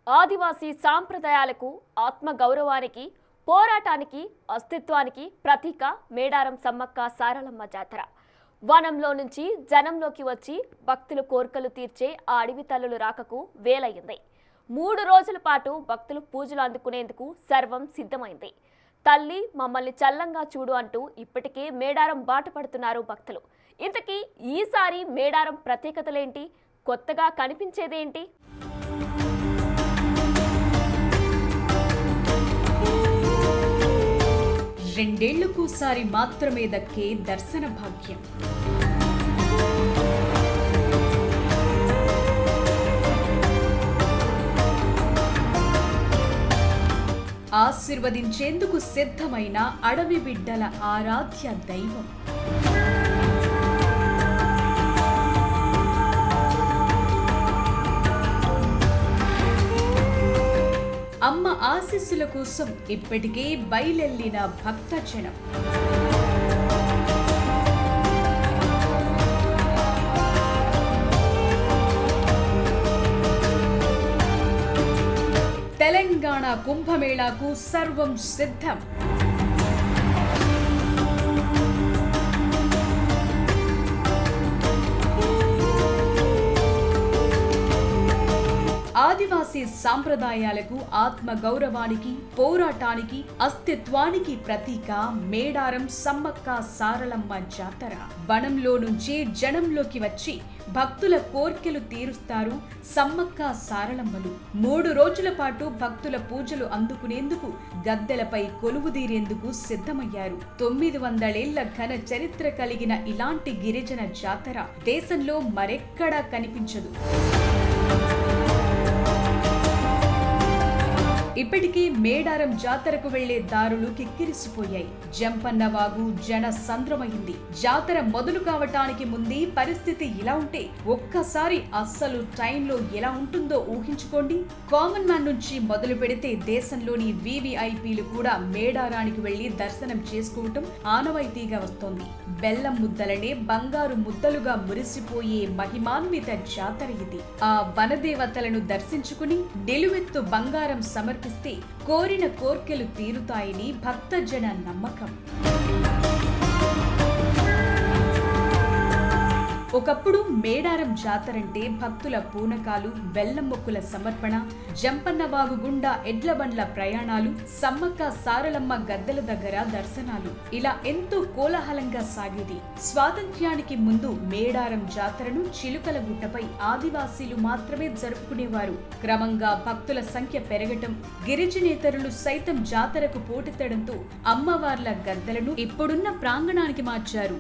ఆదివాసీ సాంప్రదాయాలకు, ఆత్మ గౌరవానికి, పోరాటానికి, అస్తిత్వానికి ప్రతీక మేడారం సమ్మక్క సారలమ్మ జాతర. వనంలో నుంచి జనంలోకి వచ్చి భక్తుల కోర్కెలు తీర్చే ఆ అడవి తల్లుల రాకకు వేలయ్యింది. 3 రోజుల పాటు భక్తులు పూజలు అందుకునేందుకు సర్వం సిద్ధమైంది. తల్లి మమ్మల్ని చల్లంగా చూడు అంటూ ఇప్పటికే మేడారం బాట పడుతున్నారు భక్తులు. ఇంతకీ ఈసారి మేడారం ప్రత్యేకతలేంటి? కొత్తగా కనిపించేదేంటి? రెండేళ్లకోసారి మాత్రమే దక్కే దర్శన భాగ్యం. ఆశీర్వదించేందుకు సిద్ధమైన అడవి బిడ్డల ఆరాధ్య దైవం. అమ్మ ఆశీస్సుల కోసం ఇప్పటికే బయలెల్లిన భక్తజనం. తెలంగాణ కుంభమేళాకు సర్వం సిద్ధం. ఆదివాసీ సాంప్రదాయాలకు, ఆత్మ గౌరవానికి, పోరాటానికి, అస్తిత్వానికి ప్రతీక మేడారం సమ్మక్క సారలమ్మ జాతర. వనంలో నుంచి జనంలోకి వచ్చి భక్తుల కోర్కెలు తీరుస్తారు సమ్మక్క సారలమ్మలు. 3 రోజుల పాటు భక్తుల పూజలు అందుకునేందుకు గద్దెలపై కొలువుదీరేందుకు సిద్ధమయ్యారు. 900 ఏళ్ల ఘన చరిత్ర కలిగిన ఇలాంటి గిరిజన జాతర దేశంలో మరెక్కడా కనిపించదు. ఇప్పటికీ మేడారం జాతరకు వెళ్లే దారులు కిక్కిరిసిపోయాయి. జంపన్నవాగు జన సంద్రమైంది. జాతర మొదలు కావటానికి ముందే పరిస్థితి ఇలా ఉంటే ఒక్కసారి అస్సలు టైంలో ఎలా ఉంటుందో ఊహించుకోండి. కామన్ మ్యాన్ నుంచి మొదలు పెడితే దేశంలోని వివిఐపీలు కూడా మేడారానికి వెళ్లి దర్శనం చేసుకోవటం ఆనవాయితీగా వస్తోంది. బెల్లం ముద్దలనే బంగారు ముద్దలుగా మురిసిపోయే మహిమాన్విత జాతర ఇది. ఆ వనదేవతలను దర్శించుకుని నిలువెత్తు బంగారం సమర్పిస్తే కోరిన కోర్కెలు తీరుతాయని భక్తజన నమ్మకం. ఒకప్పుడు మేడారం జాతరంటే భక్తుల పూనకాలు, బెల్లం మొక్కుల సమర్పణ, జంపన్నవాగు గుండా ఎడ్ల బండ్ల ప్రయాణాలు, సమ్మక్క సారలమ్మ గద్దెల దగ్గర దర్శనాలు, ఇలా ఎంతో కోలాహలంగా సాగేది. స్వాతంత్ర్యానికి ముందు మేడారం జాతరను చిలుకల గుట్టపై ఆదివాసీలు మాత్రమే జరుపుకునేవారు. క్రమంగా భక్తుల సంఖ్య పెరగటం, గిరిజనేతరులు సైతం జాతరకు పోటెత్తడంతో అమ్మవార్ల గద్దెలను ఇప్పుడున్న ప్రాంగణానికి మార్చారు.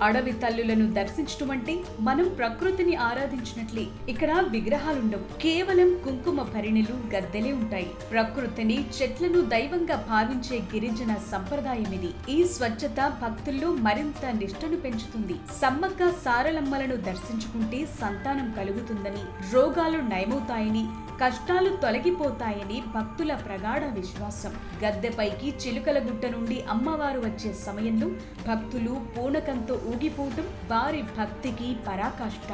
అడవి తల్లులను దర్శించడం అంటే మనం ప్రకృతిని ఆరాధించినట్లే. ఇక్కడ విగ్రహాలుండవు, కేవలం కుంకుమ భరిణెలు, గద్దెలే ఉంటాయి. ప్రకృతిని, చెట్లను దైవంగా భావించే గిరిజన సంప్రదాయం ఇది. ఈ స్వచ్ఛత భక్తుల్లో మరింత నిష్టను పెంచుతుంది. సమ్మక్క సారలమ్మలను దర్శించుకుంటే సంతానం కలుగుతుందని, రోగాలు నయమవుతాయని, కష్టాలు తొలగిపోతాయని భక్తుల ప్రగాఢ విశ్వాసం. గద్దెపైకి చిలుకల గుట్ట నుండి అమ్మవారు వచ్చే సమయంలో భక్తులు పూనకంతో ఊగిపోవటం వారి భక్తికి పరాకాష్ట.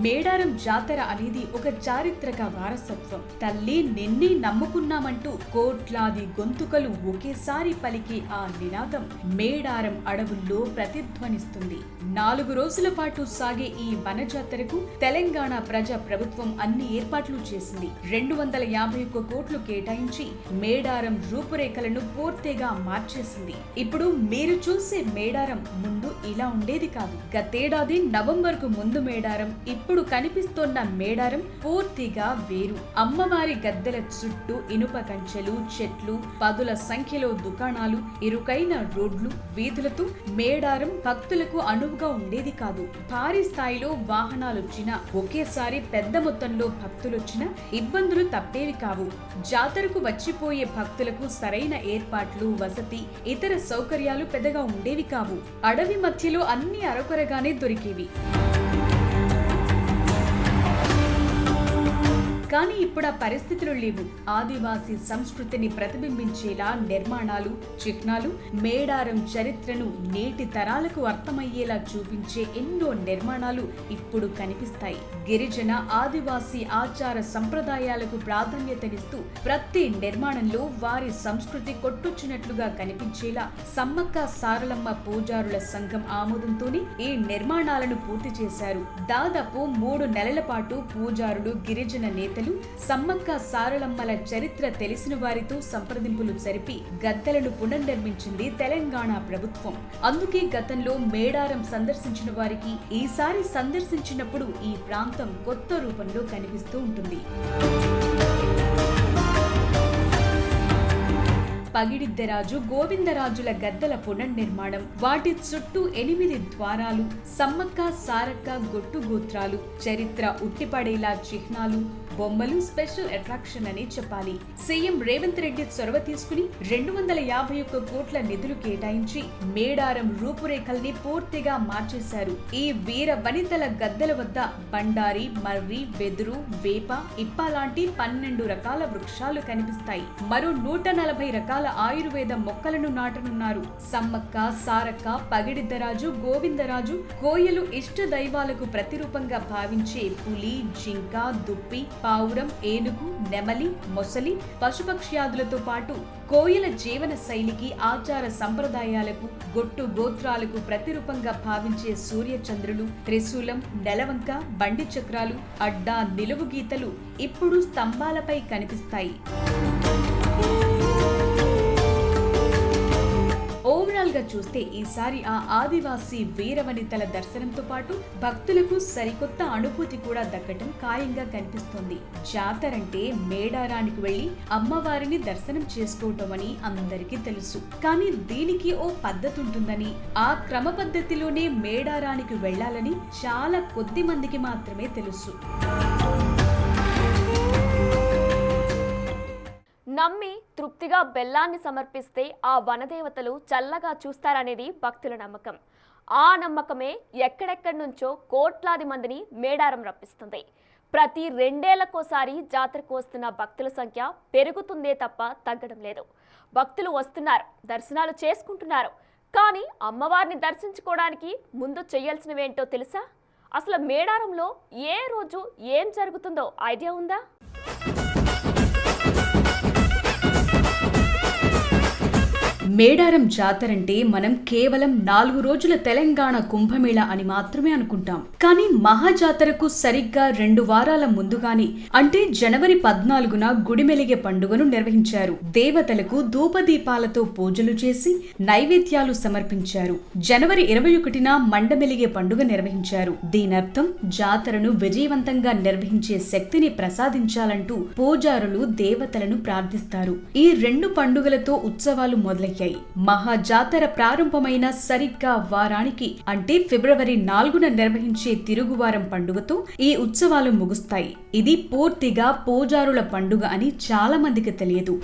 మేడారం జాతర అనేది ఒక చారిత్రక వారసత్వం. తల్లి నిన్నే నమ్ముకున్నామంటూ కోట్లాది గొంతుకలు ఒకేసారి పలికే ఆ నినాదం మేడారం అడవుల్లో ప్రతిధ్వనిస్తుంది. 4 రోజుల పాటు సాగే ఈ వన జాతరకు తెలంగాణ ప్రజా ప్రభుత్వం అన్ని ఏర్పాట్లు చేసింది. 251 కోట్లు కేటాయించి మేడారం రూపురేఖలను పూర్తిగా మార్చేసింది. ఇప్పుడు మీరు చూసే మేడారం ముందు ఇలా ఉండేది కాదు. గతేడాది నవంబర్ కు ముందు మేడారం, ఇప్పుడు కనిపిస్తోన్న మేడారం పూర్తిగా వేరు. అమ్మవారి గద్దెల చుట్టూ ఇనుప కంచెలు, చెట్లు, పదుల సంఖ్యలో దుకాణాలు, ఇరుకైన రోడ్లు, వీధులతో మేడారం భక్తులకు అనువుగా ఉండేది కాదు. భారీ స్థాయిలో వాహనాలొచ్చినా, ఒకేసారి పెద్ద మొత్తంలో భక్తులొచ్చినా ఇబ్బందులు తప్పేవి కావు. జాతరకు వచ్చిపోయే భక్తులకు సరైన ఏర్పాట్లు, వసతి, ఇతర సౌకర్యాలు పెద్దగా ఉండేవి కావు. అడవి మధ్యలో అన్ని అరకొరగానే దొరికేవి. కానీ ఇప్పుడు ఆ పరిస్థితులు లేవు. ఆదివాసీ సంస్కృతిని ప్రతిబింబించేలా నిర్మాణాలు, చిహ్నాలు, మేడారం చరిత్రను నేటి తరాలకు అర్థమయ్యేలా చూపించే ఎన్నో నిర్మాణాలు ఇప్పుడు కనిపిస్తాయి. గిరిజన, ఆదివాసీ ఆచార సంప్రదాయాలకు ప్రాధాన్యతనిస్తూ ప్రతి నిర్మాణంలో వారి సంస్కృతి కొట్టొచ్చినట్లుగా కనిపించేలా సమ్మక్క సారలమ్మ పూజారుల సంఘం ఆమోదంతోనే ఈ నిర్మాణాలను పూర్తి చేశారు. దాదాపు 3 నెలల పాటు పూజారులు, గిరిజన నేతలు సమ్మక్క సారలమ్మల చరిత్ర తెలిసిన వారితో సంప్రదింపులు జరిపి గద్దెలను పునర్నిర్మించింది తెలంగాణ ప్రభుత్వం. అందుకే గతంలో మేడారం సందర్శించిన వారికి ఈసారి సందర్శించినప్పుడు ఈ ప్రాంతం కొత్త రూపంలో కనిపిస్తూ ఉంటుంది. పగిడిద్దరాజు, గోవిందరాజుల గద్దెల పునర్నిర్మాణం, వాటి చుట్టూ 8 ద్వారాలు, సమ్మక్క సారక్క గొట్టు గోత్రాలు, చరిత్ర ఉట్టిపడేలా చిహ్నాలు, బొమ్మలు స్పెషల్ అట్రాక్షన్ అని చెప్పాలి. సీఎం రేవంత్ రెడ్డి చొరవ తీసుకుని 251 కోట్ల నిధులు కేటాయించి మేడారం రూపురేఖల్ని పూర్తిగా మార్చేశారు. ఈ వీర వనితల గద్దెల వద్ద బండారి, మర్రి, వెదురు, వేప, ఇప్ప లాంటి 12 రకాల వృక్షాలు కనిపిస్తాయి. మరో 140 రకాల ఆయుర్వేద మొక్కలను నాటనున్నారు. సమ్మక్క సారక్క, పగిడిద్దరాజు, గోవిందరాజు, కోయలు ఇష్ట దైవాలకు ప్రతిరూపంగా భావించే పులి, జింక, దుప్పి, పావురం, ఏనుగు, నెమలి, మొసలి, పశుపక్ష్యాదులతో పాటు కోయల జీవన శైలికి, ఆచార సంప్రదాయాలకు, గొట్టు గోత్రాలకు ప్రతిరూపంగా భావించే సూర్యచంద్రులు, త్రిశూలం, నెలవంక, బండి చక్రాలు, అడ్డా, నిలువు గీతలు ఇప్పుడు స్తంభాలపై కనిపిస్తాయి. ఓవరాల్ గా చూస్తే ఈసారి ఆ ఆదివాసీ వీరవనితల దర్శనంతో పాటు భక్తులకు సరికొత్త అనుభూతి కూడా దక్కటం ఖాయంగా కనిపిస్తోంది. జాతరంటే మేడారానికి వెళ్లి అమ్మవారిని దర్శనం చేసుకోవటం అని అందరికీ తెలుసు. కానీ దీనికి ఓ పద్ధతి ఉంటుందని, ఆ క్రమ పద్ధతిలోనే మేడారానికి వెళ్లాలని చాలా కొద్ది మందికి మాత్రమే తెలుసు. నమ్మి తృప్తిగా బెల్లాన్ని సమర్పిస్తే ఆ వనదేవతలు చల్లగా చూస్తారనేది భక్తుల నమ్మకం. ఆ నమ్మకమే ఎక్కడెక్కడి నుంచో కోట్లాది మందిని మేడారం రప్పిస్తుంది. ప్రతి 2 ఏళ్లకోసారి జాతరకు వస్తున్న భక్తుల సంఖ్య పెరుగుతుందే తప్ప తగ్గడం లేదు. భక్తులు వస్తున్నారు, దర్శనాలు చేసుకుంటున్నారు. కానీ అమ్మవారిని దర్శించుకోవడానికి ముందు చేయాల్సినవేంటో తెలుసా? అసలు మేడారంలో ఏ రోజు ఏం జరుగుతుందో ఐడియా ఉందా? మేడారం జాతరంటే మనం కేవలం 4 రోజుల తెలంగాణ కుంభమేళ అని మాత్రమే అనుకుంటాం. కానీ మహాజాతరకు సరిగ్గా 2 వారాల ముందుగానే, అంటే జనవరి 14న గుడిమెలిగే పండుగను నిర్వహించారు. దేవతలకు ధూపదీపాలతో పూజలు చేసి నైవేద్యాలు సమర్పించారు. జనవరి 21న మండమెలిగే పండుగ నిర్వహించారు. దీనర్థం జాతరను విజయవంతంగా నిర్వహించే శక్తిని ప్రసాదించాలంటూ పూజారులు దేవతలను ప్రార్థిస్తారు. ఈ 2 పండుగలతో ఉత్సవాలు మొదలయ్యాయి. మహాజాతర ప్రారంభమైన సరిగ్గా వారానికి, అంటే ఫిబ్రవరి 4న నిర్వహించే తిరుగువారం పండుగతో ఈ ఉత్సవాలు ముగుస్తాయి. ఇది పూర్తిగా పూజారుల పండుగ అని చాలా మందికి తెలియదు.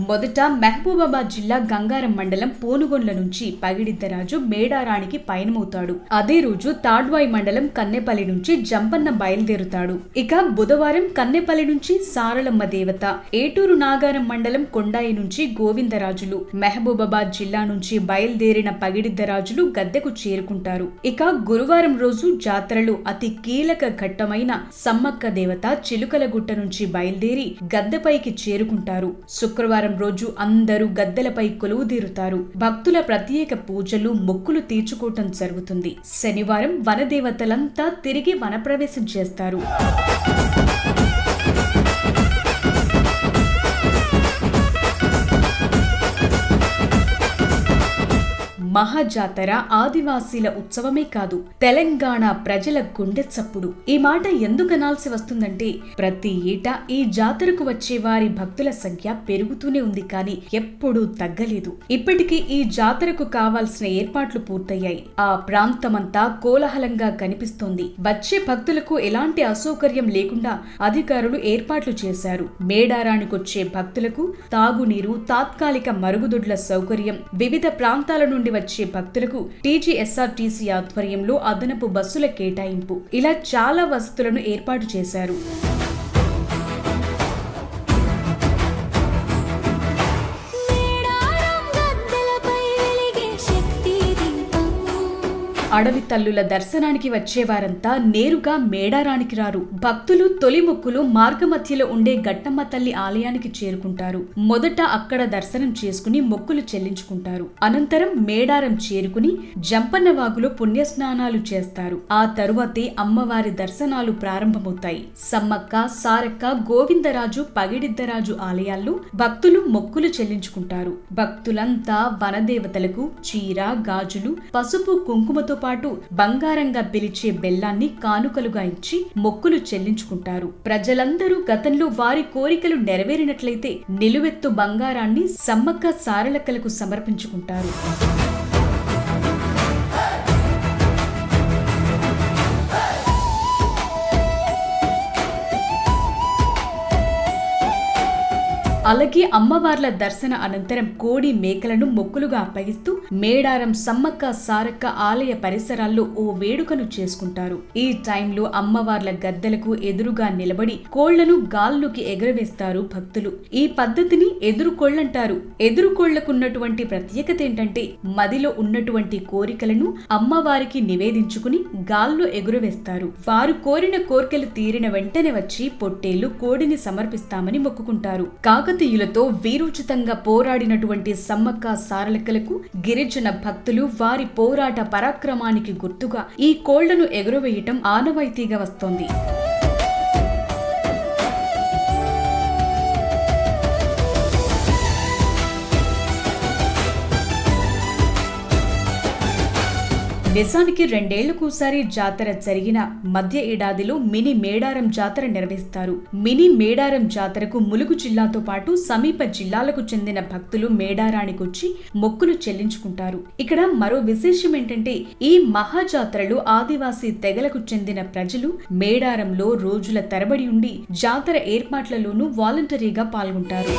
మొదట మహబూబాబాద్ జిల్లా గంగారం మండలం పోనుగొండ్ల నుంచి పగిడిద్దరాజు మేడారానికి పయనమవుతాడు. అదే రోజు తాడ్వాయి మండలం కన్నెపల్లి నుంచి జంపన్న బయలుదేరుతాడు. ఇక బుధవారం కన్నెపల్లి నుంచి సారలమ్మ దేవత, ఏటూరు నాగారం మండలం కొండాయి నుంచి గోవిందరాజులు, మహబూబాబాద్ జిల్లా నుంచి బయలుదేరిన పగిడిద్దరాజులు గద్దెకు చేరుకుంటారు. ఇక గురువారం రోజు జాతరలో అతి కీలక ఘట్టమైన సమ్మక్క దేవత చిలుకలగుట్ట నుంచి బయలుదేరి గద్దెపైకి చేరుకుంటారు. శుక్రవారం రోజు అందరూ గద్దెలపై కొలువుదీరుతారు. భక్తుల ప్రత్యేక పూజలు, మొక్కులు తీర్చుకోవటం జరుగుతుంది. శనివారం వనదేవతలంతా తిరిగి వనప్రవేశం చేస్తారు. మహాజాతర ఆదివాసీల ఉత్సవమే కాదు, తెలంగాణ ప్రజల గుండె చప్పుడు. ఈ మాట ఎందుకు అనాల్సి వస్తుందంటే ప్రతి ఏటా ఈ జాతరకు వచ్చే వారి భక్తుల సంఖ్య పెరుగుతూనే ఉంది, కానీ ఎప్పుడూ తగ్గలేదు. ఇప్పటికీ ఈ జాతరకు కావాల్సిన ఏర్పాట్లు పూర్తయ్యాయి. ఆ ప్రాంతమంతా కోలాహలంగా కనిపిస్తోంది. వచ్చే భక్తులకు ఎలాంటి అసౌకర్యం లేకుండా అధికారులు ఏర్పాట్లు చేశారు. మేడారానికొచ్చే భక్తులకు తాగునీరు, తాత్కాలిక మరుగుదొడ్ల సౌకర్యం, వివిధ ప్రాంతాల నుండి వచ్చే భక్తులకు టీజీఎస్ఆర్టీసీ ఆధ్వర్యంలో అదనపు బస్సుల కేటాయింపు, ఇలా చాలా వసతులను ఏర్పాటు చేశారు. అడవి తల్లుల దర్శనానికి వచ్చేవారంతా నేరుగా మేడారానికి రారు. భక్తులు తొలి మొక్కులు మార్గమధ్యలో ఉండే గట్టమ్మ తల్లి ఆలయానికి చేరుకుంటారు. మొదట అక్కడ దర్శనం చేసుకుని మొక్కులు చెల్లించుకుంటారు. అనంతరం మేడారం చేరుకుని జంపన్నవాగులో పుణ్యస్నానాలు చేస్తారు. ఆ తరువాతే అమ్మవారి దర్శనాలు ప్రారంభమవుతాయి. సమ్మక్క, సారక్క, గోవిందరాజు, పగిడిద్దరాజు ఆలయాల్లో భక్తులు మొక్కులు చెల్లించుకుంటారు. భక్తులంతా వనదేవతలకు చీర, గాజులు, పసుపు, కుంకుమతో పాటు బంగారంగా పిలిచే బెల్లాన్ని కానుకలుగా ఇచ్చి మొక్కులు చెల్లించుకుంటారు. ప్రజలందరూ గతంలో వారి కోరికలు నెరవేరినట్లయితే నిలువెత్తు బంగారాన్ని సమ్మక్క సారలక్కలకు సమర్పించుకుంటారు. అలాగే అమ్మవార్ల దర్శన అనంతరం కోడి, మేకలను మొక్కులుగా అప్పగిస్తూ మేడారం సమ్మక్క సారక్క ఆలయ పరిసరాల్లో ఓ వేడుకను చేసుకుంటారు. ఈ టైంలో అమ్మవార్ల గద్దెలకు ఎదురుగా నిలబడి కోళ్లను గాల్లోకి ఎగరవేస్తారు భక్తులు. ఈ పద్ధతిని ఎదురుకోళ్లంటారు. ఎదురుకోళ్లకున్నటువంటి ప్రత్యేకత ఏంటంటే మదిలో ఉన్నటువంటి కోరికలను అమ్మవారికి నివేదించుకుని గాల్లో ఎగురవేస్తారు. వారు కోరిన కోరికలు తీరిన వెంటనే వచ్చి పొట్టేళ్లు, కోడిని సమర్పిస్తామని మొక్కుకుంటారు. కాకతీయులతో వీరోచితంగా పోరాడినటువంటి సమ్మక్క సారలక్కలకు గిరిజన భక్తులు వారి పోరాట పరాక్రమానికి గుర్తుగా ఈ కోళ్లను ఎగురవేయటం ఆనవాయితీగా వస్తోంది. నిజానికి 2 ఏళ్లకోసారి జాతర జరిగిన మధ్య ఏడాదిలో మినీ మేడారం జాతర నిర్వహిస్తారు. మినీ మేడారం జాతరకు ములుగు జిల్లాతో పాటు సమీప జిల్లాలకు చెందిన భక్తులు మేడారానికొచ్చి మొక్కులు చెల్లించుకుంటారు. ఇక్కడ మరో విశేషం ఏంటంటే ఈ మహాజాతరలో ఆదివాసీ తెగలకు చెందిన ప్రజలు మేడారంలో రోజుల తరబడి ఉండి జాతర ఏర్పాట్లలోనూ వాలంటరీగా పాల్గొంటారు.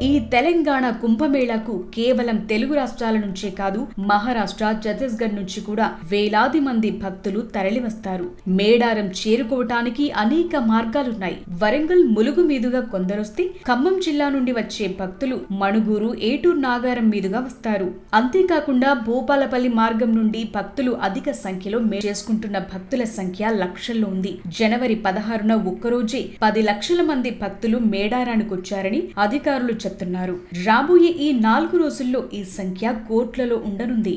ఈ తెలంగాణ కుంభమేళాకు కేవలం తెలుగు రాష్ట్రాల నుంచే కాదు, మహారాష్ట్ర, ఛత్తీస్గఢ్ నుంచి కూడా వేలాది మంది భక్తులు తరలివస్తారు. మేడారం చేరుకోవటానికి అనేక మార్గాలున్నాయి. వరంగల్, ములుగు మీదుగా కొందరొస్తే ఖమ్మం జిల్లా నుండి వచ్చే భక్తులు మణుగూరు, ఏటూరు నాగారం మీదుగా వస్తారు. అంతేకాకుండా భూపాలపల్లి మార్గం నుండి భక్తులు అధిక సంఖ్యలో చేసుకుంటున్న భక్తుల సంఖ్య లక్షల్లో ఉంది. జనవరి 16న ఒక్కరోజే 10 లక్షల మంది భక్తులు మేడారానికి వచ్చారని అధికారులు చెప్తున్నారు. రాబోయే ఈ 4 రోజుల్లో ఈ సంఖ్య కోట్లలో ఉండనుంది.